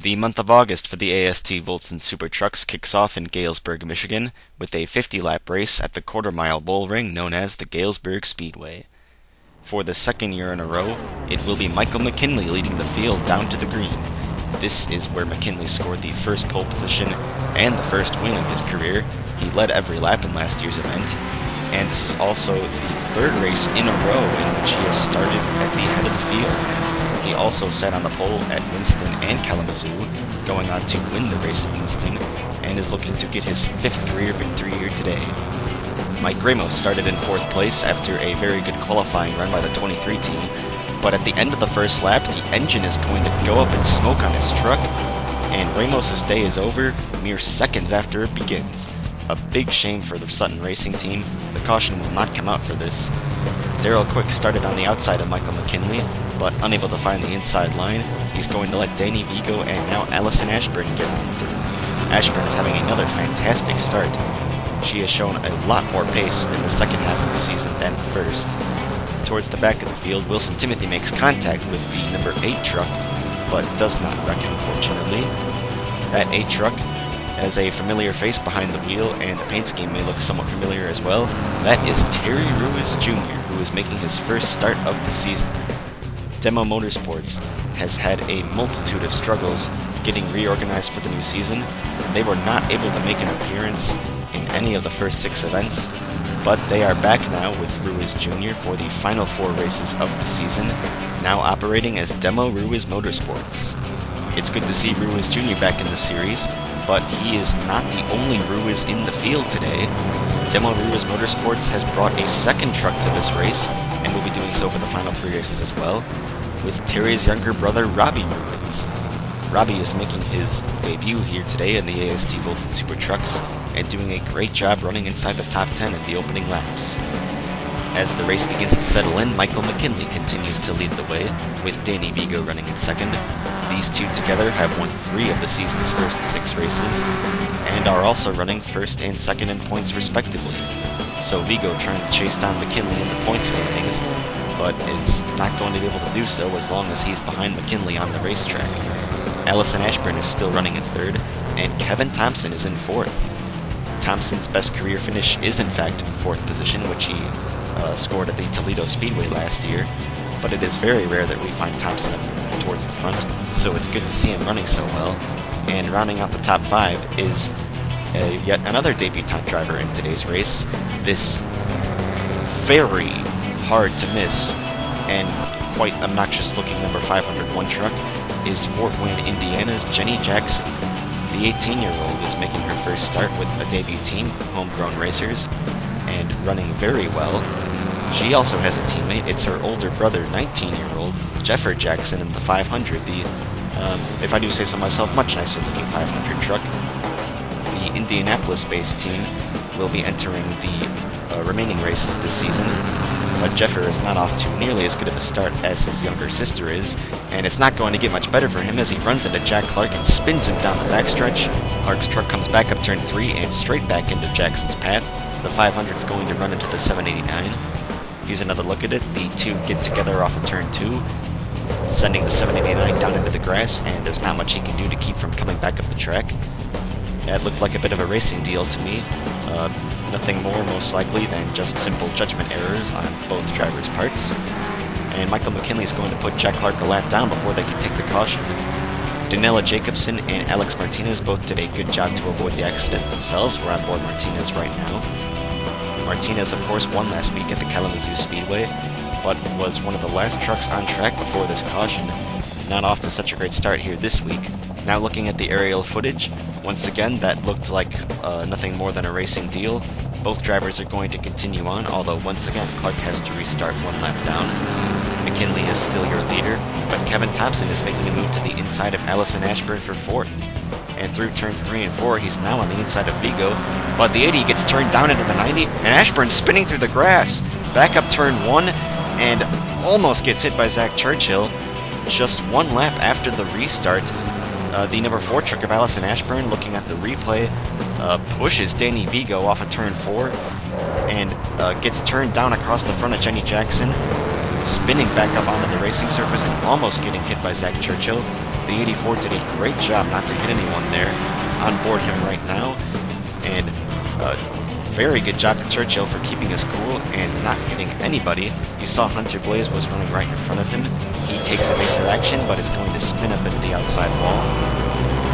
The month of August for the AST Voltson Super Trucks kicks off in Galesburg, Michigan, with a 50-lap race at the quarter-mile bull ring known as the Galesburg Speedway. For the second year in a row, it will be Michael McKinley leading the field down to the green. This is where McKinley scored the first pole position and the first win of his career. He led every lap in last year's event, and this is also the third race in a row in which he has started at the head of the field. He also sat on the pole at Winston and Kalamazoo, going on to win the race at Winston, and is looking to get his 5th career victory here today. Mike Ramos started in 4th place after a very good qualifying run by the 23 team, but at the end of the first lap, the engine is going to go up in smoke on his truck, and Ramos' day is over mere seconds after it begins. A big shame for the Sutton Racing team. The caution will not come out for this. Darrell Quick started on the outside of Michael McKinley, but unable to find the inside line. He's going to let Danny Vigo and now Allison Ashburn get on through. Ashburn is having another fantastic start. She has shown a lot more pace in the second half of the season than the first. Towards the back of the field, Wilson Timothy makes contact with the number 8 truck, but does not wreck, unfortunately. That 8 truck has a familiar face behind the wheel, and the paint scheme may look somewhat familiar as well. That is Terry Ruiz Jr., who is making his first start of the season. Demo Motorsports has had a multitude of struggles getting reorganized for the new season. They were not able to make an appearance in any of the first 6 events, but they are back now with Ruiz Jr. for the final 4 races of the season, now operating as Demo Ruiz Motorsports. It's good to see Ruiz Jr. back in the series, but he is not the only Ruiz in the field today. Demo Ruiz Motorsports has brought a 2nd truck to this race, and will be doing so for the final 3 races as well, with Terry's younger brother Robbie Ruiz. Robbie is making his debut here today in the AST Voltson Super Trucks, and doing a great job running inside the top 10 in the opening laps. As the race begins to settle in, Michael McKinley continues to lead the way, with Danny Vigo running in 2nd. These two together have won 3 of the season's first 6 races, and are also running 1st and 2nd in points respectively. So Vigo trying to chase down McKinley in the point standings, but is not going to be able to do so as long as he's behind McKinley on the racetrack. Allison Ashburn is still running in 3rd, and Kevin Thompson is in 4th. Thompson's best career finish is in fact 4th position, which he scored at the Toledo Speedway last year, but it is very rare that we find Thompson up towards the front, so it's good to see him running so well. And rounding out the top 5 is yet another debutant driver in today's race. This very hard to miss and quite obnoxious looking number 501 truck is Fort Wayne, Indiana's Jenny Jackson. The 18-year-old is making her first start with a debut team, Homegrown Racers, and running very well. She also has a teammate. It's her older brother, 19-year-old Jeffer Jackson, in the 500, the, if I do say so myself, much nicer looking 500 truck. The Indianapolis-based team will be entering the remaining races this season, but Jeffer is not off to nearly as good of a start as his younger sister is, and it's not going to get much better for him as he runs into Jack Clark and spins him down the backstretch. Clark's truck comes back up turn 3 and straight back into Jackson's path. The 500 is going to run into the 789. Here's another look at it. The two get together off of turn 2, sending the 789 down into the grass, and there's not much he can do to keep from coming back up the track. That looked like a bit of a racing deal to me. Nothing more, most likely, than just simple judgment errors on both drivers' parts. And Michael McKinley is going to put Jack Clark a lap down before they can take the caution. Danella Jacobson and Alex Martinez both did a good job to avoid the accident themselves. We're on board Martinez right now. Martinez, of course, won last week at the Kalamazoo Speedway, but was one of the last trucks on track before this caution. Not off to such a great start here this week. Now looking at the aerial footage, once again that looked like nothing more than a racing deal. Both drivers are going to continue on, although once again Clark has to restart 1 lap down. McKinley is still your leader, but Kevin Thompson is making a move to the inside of Allison Ashburn for 4th. And through turns 3 and 4, he's now on the inside of Vigo, but the 80 gets turned down into the 90, and Ashburn spinning through the grass. Back up turn 1, and almost gets hit by Zach Churchill. Just 1 lap after the restart, the number 4 truck of Allison Ashburn, looking at the replay, pushes Danny Vigo off of turn 4, and gets turned down across the front of Jenny Jackson, spinning back up onto the racing surface and almost getting hit by Zach Churchill. The 84 did a great job not to hit anyone there. On board him right now, and very good job to Churchill for keeping his cool and not hitting anybody. You saw Hunter Blaze was running right in front of him. He takes evasive action, but is going to spin up into the outside wall.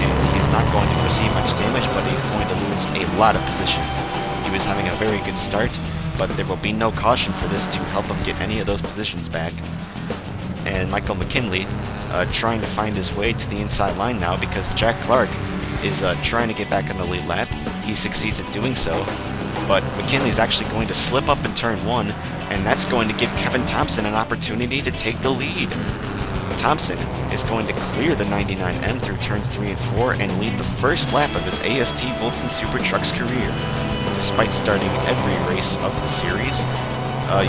And he's not going to receive much damage, but he's going to lose a lot of positions. He was having a very good start, but there will be no caution for this to help him get any of those positions back. And Michael McKinley trying to find his way to the inside line now because Jack Clark is trying to get back on the lead lap. He succeeds at doing so, but McKinley's actually going to slip up in turn 1, and that's going to give Kevin Thompson an opportunity to take the lead. Thompson is going to clear the 99M through turns 3 and 4 and lead the first lap of his AST Voltson Super Trucks career. Despite starting every race of the series,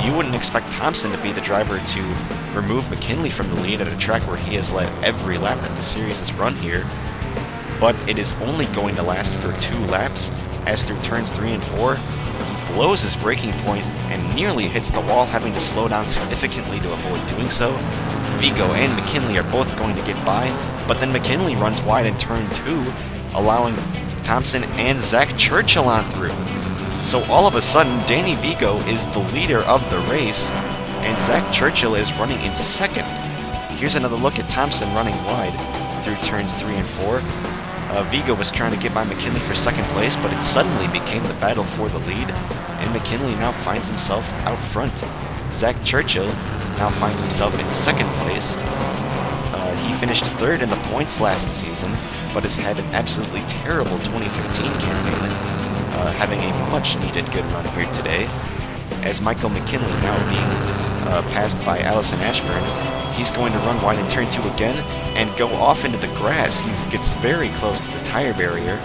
you wouldn't expect Thompson to be the driver to remove McKinley from the lead at a track where he has led every lap that the series has run here. But it is only going to last for 2 laps, as through turns 3 and 4, he blows his braking point and nearly hits the wall, having to slow down significantly to avoid doing so. Vigo and McKinley are both going to get by, but then McKinley runs wide in turn 2, allowing Thompson and Zach Churchill on through. So all of a sudden, Danny Vigo is the leader of the race, and Zach Churchill is running in second. Here's another look at Thompson running wide through turns 3 and 4. Vigo was trying to get by McKinley for second place, but it suddenly became the battle for the lead, and McKinley now finds himself out front. Zach Churchill now finds himself in second place. He finished third in the points last season, but has had an absolutely terrible 2015 campaign, having a much-needed good run here today. As Michael McKinley now being passed by Allison Ashburn, he's going to run wide in turn 2 again and go off into the grass. He gets very close to the tire barrier.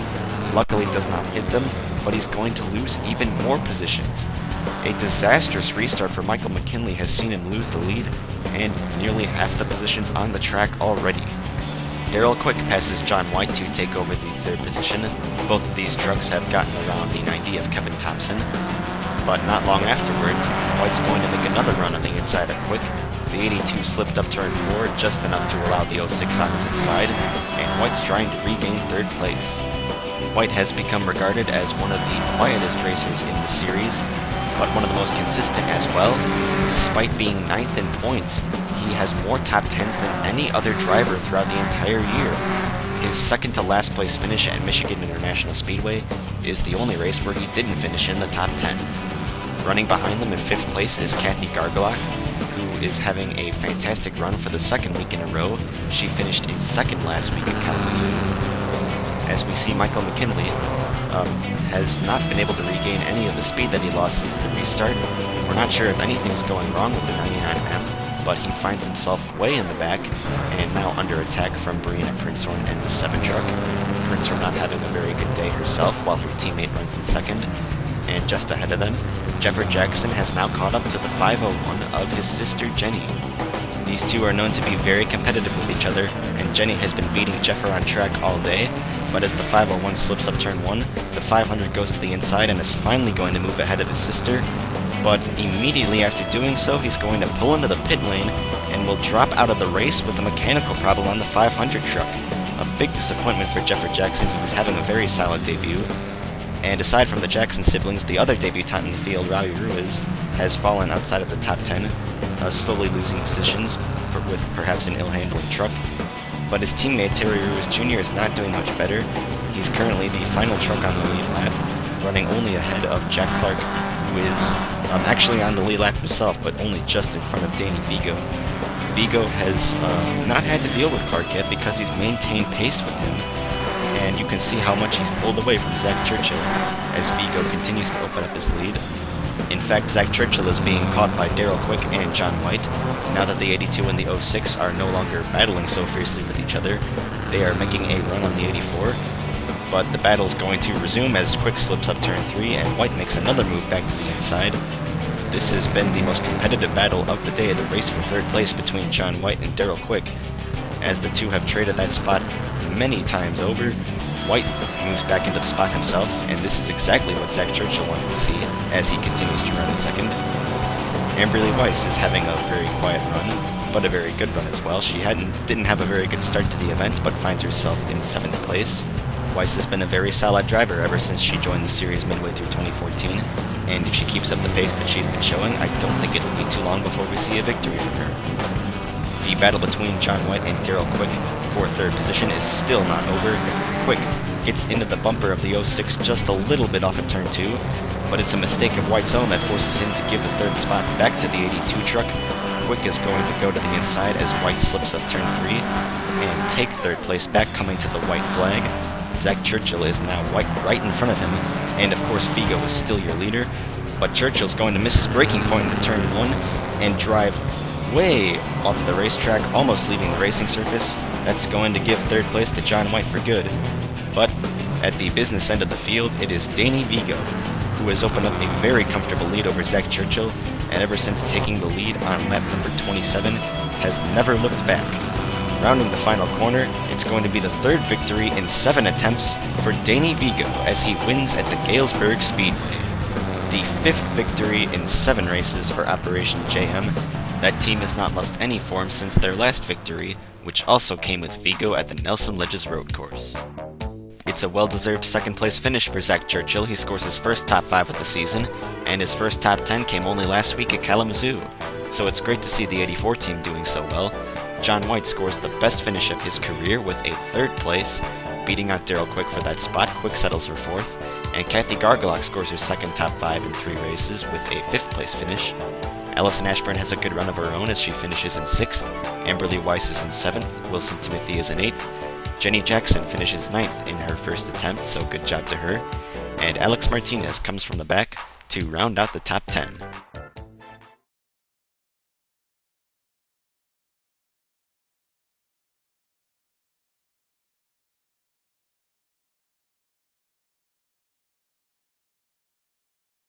Luckily does not hit them, but he's going to lose even more positions. A disastrous restart for Michael McKinley has seen him lose the lead and nearly half the positions on the track already. Daryl Quick passes John White to take over the third position. Both of these trucks have gotten around the 90 of Kevin Thompson, but not long afterwards, White's going to make another run on the inside of Quick. The 82 slipped up turn 4 just enough to allow the 06 on his inside, and White's trying to regain third place. White has become regarded as one of the quietest racers in the series, but one of the most consistent as well. Despite being 9th in points, he has more top 10s than any other driver throughout the entire year. His second to last place finish at Michigan International Speedway is the only race where he didn't finish in the top 10. Running behind them in 5th place is Kathy Gargalak, who is having a fantastic run for the second week in a row. She finished in 2nd last week at Kalamazoo. As we see, Michael McKinley has not been able to regain any of the speed that he lost since the restart. We're not sure if anything's going wrong with the 99M, but he finds himself way in the back and now under attack from Brianna Prinzhorn and the 7 truck. Prinzhorn not having a very good day herself while her teammate runs in 2nd. And just ahead of them, Jeffrey Jackson has now caught up to the 501 of his sister Jenny. These two are known to be very competitive with each other, and Jenny has been beating Jeffer on track all day, but as the 501 slips up turn 1, the 500 goes to the inside and is finally going to move ahead of his sister, but immediately after doing so, he's going to pull into the pit lane and will drop out of the race with a mechanical problem on the 500 truck. A big disappointment for Jeffrey Jackson. He was having a very solid debut. And aside from the Jackson siblings, the other debutant in the field, Raul Ruiz, has fallen outside of the top 10, slowly losing positions with perhaps an ill-handling truck. But his teammate, Terry Ruiz Jr., is not doing much better. He's currently the final truck on the lead lap, running only ahead of Jack Clark, who is actually on the lead lap himself, but only just in front of Danny Vigo. Vigo has not had to deal with Clark yet because he's maintained pace with him, and you can see how much he's pulled away from Zach Churchill as Vigo continues to open up his lead. In fact, Zach Churchill is being caught by Daryl Quick and John White. Now that the 82 and the 06 are no longer battling so fiercely with each other, they are making a run on the 84, but the battle is going to resume as Quick slips up turn 3 and White makes another move back to the inside. This has been the most competitive battle of the day, the race for third place between John White and Daryl Quick, as the two have traded that spot many times over. White moves back into the spot himself, and this is exactly what Zach Churchill wants to see as he continues to run in second. Amberly Weiss is having a very quiet run, but a very good run as well. She didn't have a very good start to the event, but finds herself in 7th place. Weiss has been a very solid driver ever since she joined the series midway through 2014, and if she keeps up the pace that she's been showing, I don't think it'll be too long before we see a victory from her. The battle between John White and Daryl Quick for 3rd position is still not over. Quick gets into the bumper of the 06 just a little bit off of turn 2, but it's a mistake of White's own that forces him to give the 3rd spot back to the 82 truck. Quick is going to go to the inside as White slips up turn 3 and take 3rd place back, coming to the white flag. Zach Churchill is now right in front of him, and of course Vigo is still your leader, but Churchill's going to miss his braking point into turn 1 and drive way off the racetrack, almost leaving the racing surface. That's going to give 3rd place to John White for good. But at the business end of the field, it is Danny Vigo, who has opened up a very comfortable lead over Zach Churchill, and ever since taking the lead on lap number 27, has never looked back. Rounding the final corner, it's going to be the 3rd victory in 7 attempts for Danny Vigo as he wins at the Galesburg Speedway. The 5th victory in 7 races for Operation JM. That team has not lost any form since their last victory, which also came with Vigo at the Nelson Ledges Road Course. It's a well-deserved 2nd place finish for Zach Churchill. He scores his first top 5 of the season, and his first top 10 came only last week at Kalamazoo. So it's great to see the 84 team doing so well. John White scores the best finish of his career with a 3rd place, beating out Daryl Quick for that spot. Quick settles for 4th, and Kathy Gargalock scores her 2nd top 5 in 3 races with a 5th place finish. Allison Ashburn has a good run of her own as she finishes in 6th. Amberly Weiss is in 7th. Wilson Timothy is in 8th. Jenny Jackson finishes 9th in her first attempt, so good job to her. And Alex Martinez comes from the back to round out the top 10.